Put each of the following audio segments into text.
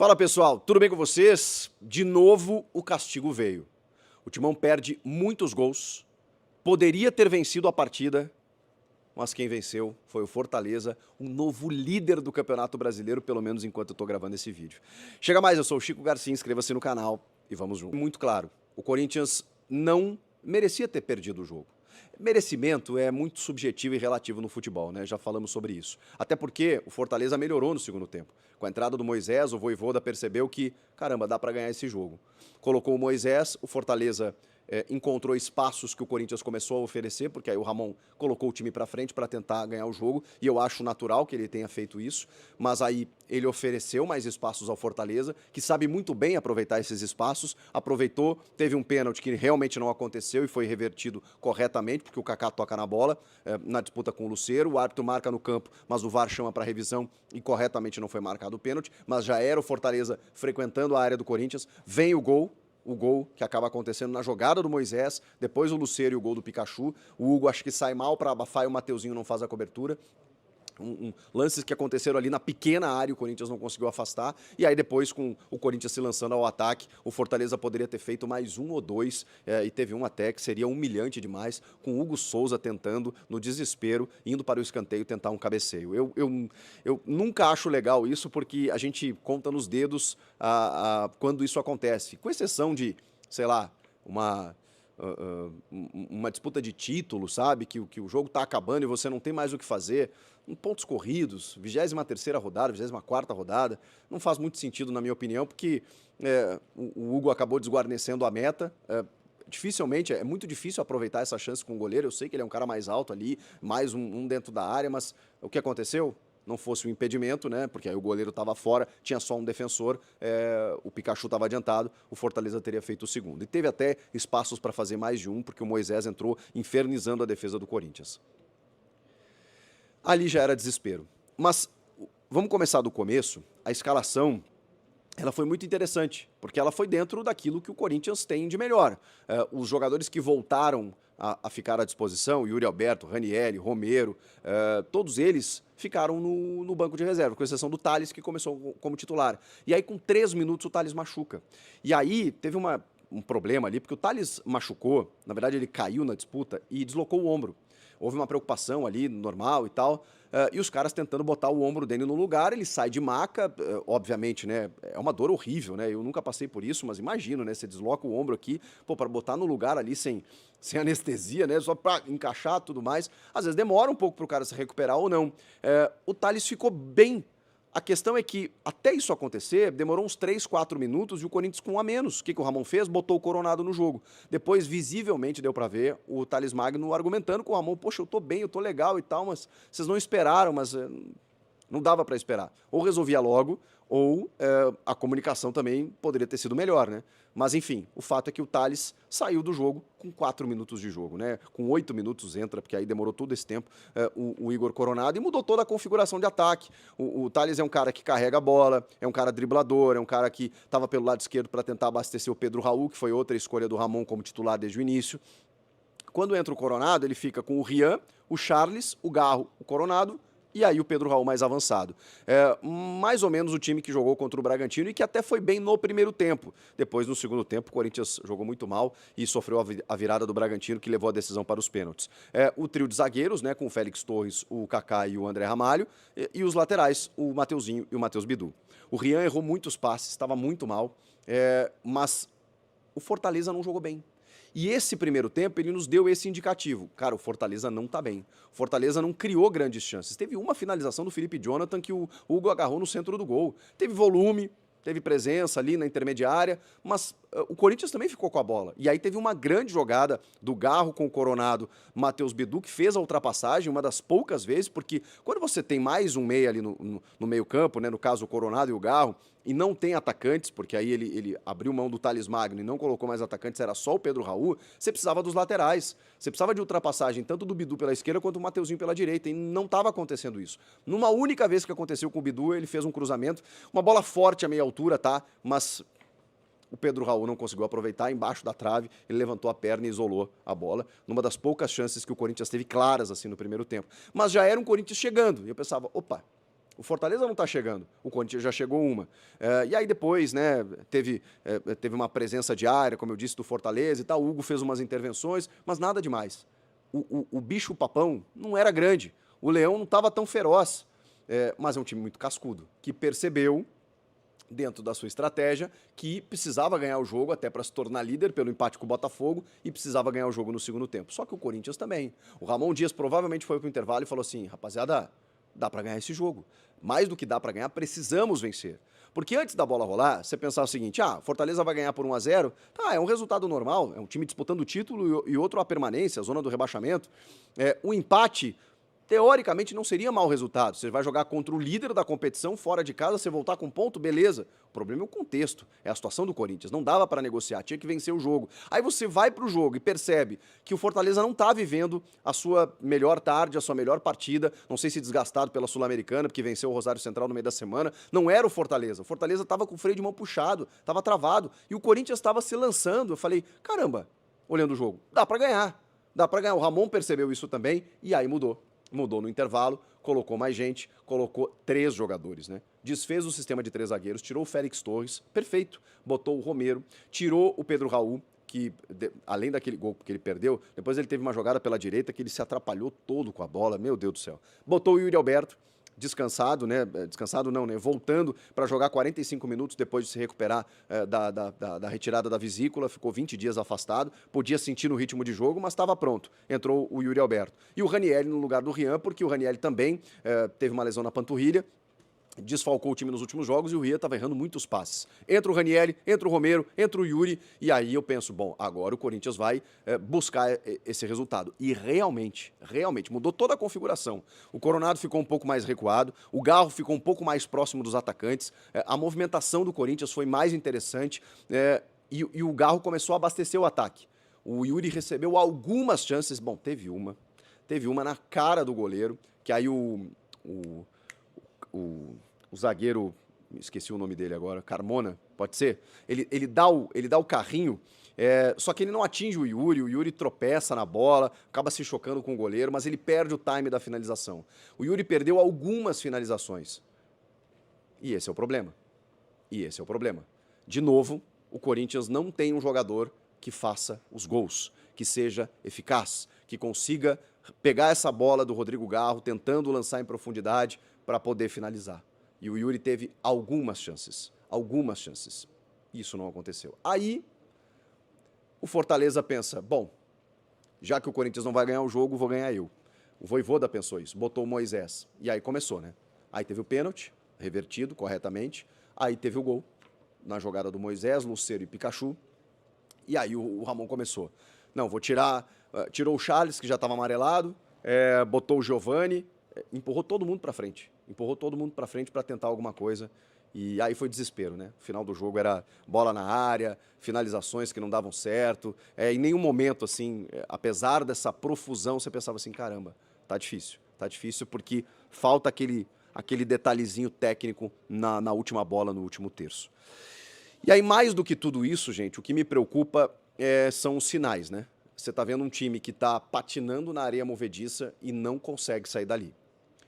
Fala pessoal, tudo bem com vocês? De novo o castigo veio. O Timão perde muitos gols, poderia ter vencido a partida, mas quem venceu foi o Fortaleza, um novo líder do Campeonato Brasileiro, pelo menos enquanto eu estou gravando esse vídeo. Chega mais, eu sou o Chico Garcia, inscreva-se no canal e vamos junto. Muito claro, o Corinthians não merecia ter perdido o jogo. Merecimento é muito subjetivo e relativo no futebol, né? Já falamos sobre isso. Até porque o Fortaleza melhorou no segundo tempo. Com a entrada do Moisés, o Vojvoda percebeu que, caramba, dá para ganhar esse jogo. Colocou o Moisés, o Fortaleza encontrou espaços que o Corinthians começou a oferecer, porque aí o Ramon colocou o time para frente para tentar ganhar o jogo, e eu acho natural que ele tenha feito isso, mas aí ele ofereceu mais espaços ao Fortaleza, que sabe muito bem aproveitar esses espaços, aproveitou, teve um pênalti que realmente não aconteceu e foi revertido corretamente, porque o Kaká toca na bola, na disputa com o Lucero, o árbitro marca no campo, mas o VAR chama para revisão e corretamente não foi marcado o pênalti, mas já era o Fortaleza frequentando a área do Corinthians, vem o gol que acaba acontecendo na jogada do Moisés, depois o Lucero e o gol do Pikachu. O Hugo acho que sai mal para abafar e o Mateuzinho não faz a cobertura. Lances que aconteceram ali na pequena área, o Corinthians não conseguiu afastar, e aí depois com o Corinthians se lançando ao ataque, o Fortaleza poderia ter feito mais um ou dois, e teve um até que seria humilhante demais, com o Hugo Souza tentando, no desespero, indo para o escanteio tentar um cabeceio. Eu nunca acho legal isso, porque a gente conta nos dedos quando isso acontece, com exceção de, sei lá, uma disputa de título, sabe? Que o jogo está acabando e você não tem mais o que fazer. Em pontos corridos, 23ª rodada, 24ª rodada, não faz muito sentido, na minha opinião, porque o Hugo acabou desguarnecendo a meta. Dificilmente, é muito difícil aproveitar essa chance com o goleiro. Eu sei que ele é um cara mais alto ali, mais um dentro da área, mas o que aconteceu? Não fosse um impedimento, né? Porque aí o goleiro estava fora, tinha só um defensor, o Pikachu estava adiantado, o Fortaleza teria feito o segundo. E teve até espaços para fazer mais de um, porque o Moisés entrou infernizando a defesa do Corinthians. Ali já era desespero. Mas vamos começar do começo. A escalação, ela foi muito interessante, porque ela foi dentro daquilo que o Corinthians tem de melhor. Os jogadores que voltaram a ficar à disposição, Yuri Alberto, Ranieri, Romero, todos eles ficaram no banco de reserva, com exceção do Tales, que começou como titular. E aí, com 3 minutos, o Tales machuca. E aí, teve um problema ali, porque o Tales machucou, na verdade, ele caiu na disputa e deslocou o ombro. Houve uma preocupação ali, normal e tal, e os caras tentando botar o ombro dele no lugar, ele sai de maca, obviamente, né, é uma dor horrível, né, eu nunca passei por isso, mas imagino, né, você desloca o ombro aqui, pô, para botar no lugar ali sem anestesia, né, só para encaixar tudo mais, às vezes demora um pouco para o cara se recuperar ou não. O Tales ficou bem. A questão é que, até isso acontecer, demorou uns 3, 4 minutos e o Corinthians com um a menos. O que o Ramon fez? Botou o Coronado no jogo. Depois, visivelmente, deu pra ver o Tales Magno argumentando com o Ramon, poxa, eu tô bem, eu tô legal e tal, mas vocês não esperaram, mas não dava pra esperar. Ou resolvia logo, ou a comunicação também poderia ter sido melhor, né? Mas, enfim, o fato é que o Tales saiu do jogo com 4 minutos de jogo, né? Com 8 minutos entra, porque aí demorou todo esse tempo, o Igor Coronado, e mudou toda a configuração de ataque. O Tales é um cara que carrega a bola, é um cara driblador, é um cara que estava pelo lado esquerdo para tentar abastecer o Pedro Raul, que foi outra escolha do Ramon como titular desde o início. Quando entra o Coronado, ele fica com o Rian, o Charles, o Garro, o Coronado, e aí o Pedro Raul mais avançado. Mais ou menos o time que jogou contra o Bragantino e que até foi bem no primeiro tempo. Depois, no segundo tempo, o Corinthians jogou muito mal e sofreu a virada do Bragantino, que levou a decisão para os pênaltis. O trio de zagueiros, né, com o Félix Torres, o Kaká e o André Ramalho, e os laterais, o Mateuzinho e o Matheus Bidu. O Rian errou muitos passes, estava muito mal, mas o Fortaleza não jogou bem. E esse primeiro tempo, ele nos deu esse indicativo. Cara, o Fortaleza não tá bem. O Fortaleza não criou grandes chances. Teve uma finalização do Felipe Jonathan que o Hugo agarrou no centro do gol. Teve volume, teve presença ali na intermediária, mas o Corinthians também ficou com a bola. E aí teve uma grande jogada do Garro com o Coronado, Matheus Bidu, que fez a ultrapassagem, uma das poucas vezes, porque quando você tem mais um meia ali no meio campo, né, no caso o Coronado e o Garro, e não tem atacantes, porque aí ele abriu mão do Tales Magno e não colocou mais atacantes, era só o Pedro Raul, você precisava dos laterais. Você precisava de ultrapassagem tanto do Bidu pela esquerda quanto do Mateuzinho pela direita, e não estava acontecendo isso. Numa única vez que aconteceu com o Bidu, ele fez um cruzamento, uma bola forte a meia altura, tá? Mas o Pedro Raul não conseguiu aproveitar, embaixo da trave, ele levantou a perna e isolou a bola, numa das poucas chances que o Corinthians teve claras assim no primeiro tempo. Mas já era um Corinthians chegando, e eu pensava, opa, O Fortaleza não está chegando, o Corinthians já chegou uma. E aí depois, né, teve uma presença diária, como eu disse, do Fortaleza e tal, o Hugo fez umas intervenções, mas nada demais. O bicho-papão não era grande, o Leão não estava tão feroz, mas é um time muito cascudo, que percebeu, dentro da sua estratégia, que precisava ganhar o jogo até para se tornar líder pelo empate com o Botafogo e precisava ganhar o jogo no segundo tempo. Só que o Corinthians também. O Ramon Dias provavelmente foi para o intervalo e falou assim, rapaziada, dá para ganhar esse jogo. Mais do que dá para ganhar, precisamos vencer. Porque antes da bola rolar, você pensava o seguinte, Fortaleza vai ganhar por 1-0, tá, é um resultado normal, é um time disputando o título e outro a permanência, a zona do rebaixamento. O empate, teoricamente, não seria mau resultado. Você vai jogar contra o líder da competição, fora de casa, você voltar com ponto, beleza. O problema é o contexto, é a situação do Corinthians. Não dava para negociar, tinha que vencer o jogo. Aí você vai para o jogo e percebe que o Fortaleza não está vivendo a sua melhor tarde, a sua melhor partida. Não sei se desgastado pela Sul-Americana, porque venceu o Rosário Central no meio da semana. Não era o Fortaleza. O Fortaleza estava com o freio de mão puxado, estava travado. E o Corinthians estava se lançando. Eu falei, caramba, olhando o jogo, dá para ganhar. Dá para ganhar. O Ramon percebeu isso também e aí mudou. Mudou no intervalo, colocou mais gente, colocou 3 jogadores, né? Desfez o sistema de 3 zagueiros, tirou o Félix Torres, perfeito, botou o Romero, tirou o Pedro Raul, que além daquele gol que ele perdeu, depois ele teve uma jogada pela direita que ele se atrapalhou todo com a bola, meu Deus do céu. Botou o Yuri Alberto, descansado, né? Descansado não, né? Voltando para jogar 45 minutos depois de se recuperar da retirada da vesícula, ficou 20 dias afastado, podia sentir no ritmo de jogo, mas estava pronto. Entrou o Yuri Alberto. E o Ranieri no lugar do Rian, porque o Ranieri também teve uma lesão na panturrilha, desfalcou o time nos últimos jogos e o Ria estava errando muitos passes. Entra o Ranieri, entra o Romero, entra o Yuri, e aí eu penso, bom, agora o Corinthians vai buscar esse resultado. E realmente mudou toda a configuração. O Coronado ficou um pouco mais recuado, o Garro ficou um pouco mais próximo dos atacantes, a movimentação do Corinthians foi mais interessante, e o Garro começou a abastecer o ataque. O Yuri recebeu algumas chances, bom, teve uma na cara do goleiro, que aí o zagueiro, esqueci o nome dele agora, Carmona, pode ser? Ele dá o carrinho, só que ele não atinge o Yuri tropeça na bola, acaba se chocando com o goleiro, mas ele perde o time da finalização. O Yuri perdeu algumas finalizações. E esse é o problema. De novo, o Corinthians não tem um jogador que faça os gols, que seja eficaz, que consiga pegar essa bola do Rodrigo Garro, tentando lançar em profundidade, para poder finalizar. E o Yuri teve algumas chances. Isso não aconteceu. Aí, o Fortaleza pensa, bom, já que o Corinthians não vai ganhar o jogo, vou ganhar eu. O Vojvoda pensou isso, botou o Moisés. E aí começou, né? Aí teve o pênalti, revertido corretamente. Aí teve o gol, na jogada do Moisés, Lucero e Pikachu. E aí o Ramon começou. Não, vou tirar... tirou o Charles, que já estava amarelado, botou o Giovani, empurrou todo mundo para frente para tentar alguma coisa, e aí foi desespero, né? O final do jogo era bola na área, finalizações que não davam certo, em nenhum momento, assim, apesar dessa profusão, você pensava assim, caramba, tá difícil porque falta aquele detalhezinho técnico na última bola, no último terço. E aí, mais do que tudo isso, gente, o que me preocupa são os sinais, né? Você tá vendo um time que tá patinando na areia movediça e não consegue sair dali.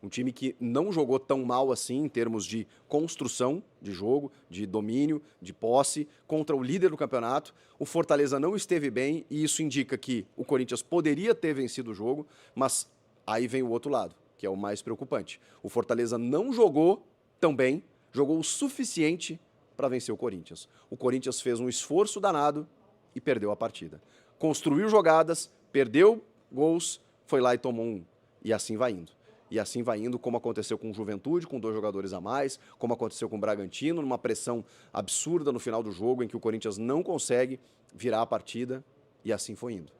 Um time que não jogou tão mal assim em termos de construção de jogo, de domínio, de posse, contra o líder do campeonato. O Fortaleza não esteve bem e isso indica que o Corinthians poderia ter vencido o jogo, mas aí vem o outro lado, que é o mais preocupante. O Fortaleza não jogou tão bem, jogou o suficiente para vencer o Corinthians. O Corinthians fez um esforço danado e perdeu a partida. Construiu jogadas, perdeu gols, foi lá e tomou um. E assim vai indo, como aconteceu com o Juventude, com 2 jogadores a mais, como aconteceu com o Bragantino, numa pressão absurda no final do jogo, em que o Corinthians não consegue virar a partida, e assim foi indo.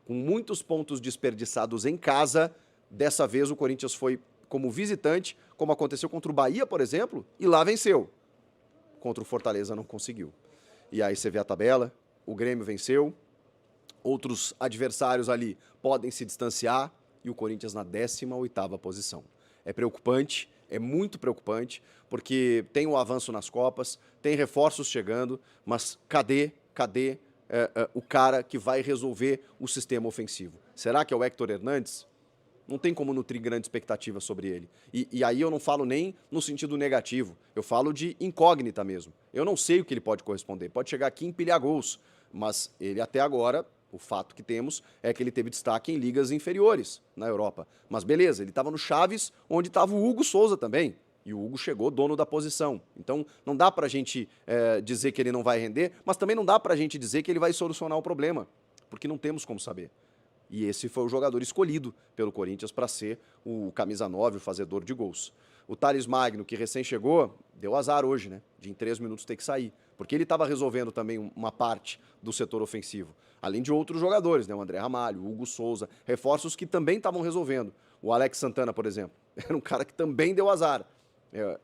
Com muitos pontos desperdiçados em casa, dessa vez o Corinthians foi como visitante, como aconteceu contra o Bahia, por exemplo, e lá venceu. Contra o Fortaleza não conseguiu. E aí você vê a tabela, o Grêmio venceu, outros adversários ali podem se distanciar, e o Corinthians na 18ª posição. É preocupante, é muito preocupante, porque tem o avanço nas Copas, tem reforços chegando, mas cadê o cara que vai resolver o sistema ofensivo? Será que é o Héctor Hernandes? Não tem como nutrir grande expectativa sobre ele. E aí eu não falo nem no sentido negativo, eu falo de incógnita mesmo. Eu não sei o que ele pode corresponder. Pode chegar aqui e empilhar gols, mas ele até agora, o fato que temos é que ele teve destaque em ligas inferiores na Europa. Mas beleza, ele estava no Chaves, onde estava o Hugo Souza também. E o Hugo chegou dono da posição. Então não dá pra gente dizer que ele não vai render, mas também não dá pra gente dizer que ele vai solucionar o problema, porque não temos como saber. E esse foi o jogador escolhido pelo Corinthians para ser o camisa 9, o fazedor de gols. O Thales Magno, que recém chegou, deu azar hoje, né? De em 3 minutos ter que sair. Porque ele estava resolvendo também uma parte do setor ofensivo. Além de outros jogadores, né? O André Ramalho, o Hugo Souza, reforços que também estavam resolvendo. O Alex Santana, por exemplo, era um cara que também deu azar.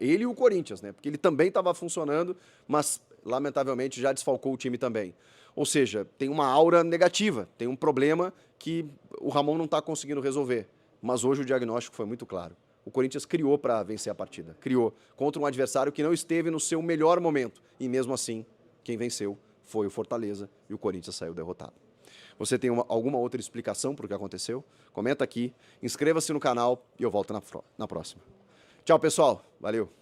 Ele e o Corinthians, né? Porque ele também estava funcionando, mas lamentavelmente já desfalcou o time também. Ou seja, tem uma aura negativa, tem um problema que o Ramon não está conseguindo resolver. Mas hoje o diagnóstico foi muito claro. O Corinthians criou para vencer a partida. Criou contra um adversário que não esteve no seu melhor momento. E mesmo assim, quem venceu foi o Fortaleza e o Corinthians saiu derrotado. Você tem alguma outra explicação para o que aconteceu? Comenta aqui, inscreva-se no canal e eu volto na próxima. Tchau, pessoal. Valeu.